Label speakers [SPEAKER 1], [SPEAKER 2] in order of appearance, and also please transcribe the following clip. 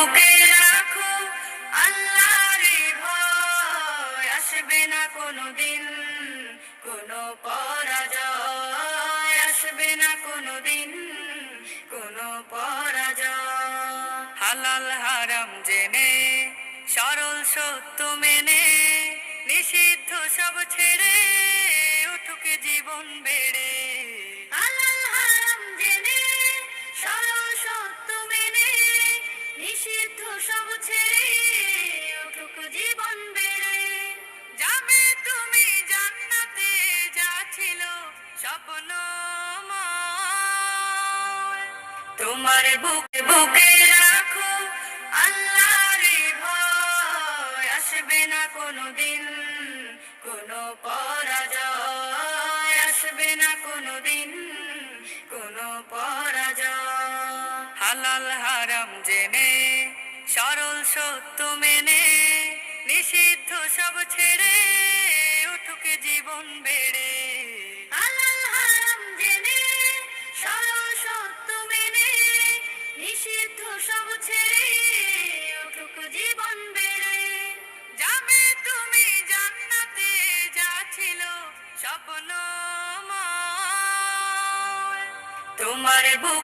[SPEAKER 1] বুকে রাখো আল্লাহরই ভয়, আসবে না কোনোদিন কোনো পরাজয়, আসবে না কোনোদিন কোনো পরাজয়। হালাল হারাম জেনে সরল সত্য মেনে নিষিদ্ধ সব ছেড়ে উঠুক জীবন বেড়ে। হালাল হারাম জেনে সরল সত্য মেনে নিষিদ্ধ সব ছেড়ে উঠুক জীবন বেড়ে। যাবে তুমি জান্নাতে, যা ছিল স্বপ্নময়। তোমার বুকে বুকে রাখো আল্লাহরই ভয়, আসবে না কোনোদিন কোনো পরাজয়, আসবে না কোনোদিন কোনো পরাজয়। হালাল হারাম জেনে সরল সত্য মেনে নিষিদ্ধ সব ছেড়ে উঠুক জীবন বেড়ে। হালাল হারাম জেনে সরল সত্য মেনে নিষিদ্ধ সব ছেড়ে উঠুক জীবন বেড়ে। যাবে তুমি জান্নাতে, যা ছিল স্বপ্নময়। তোমার বুক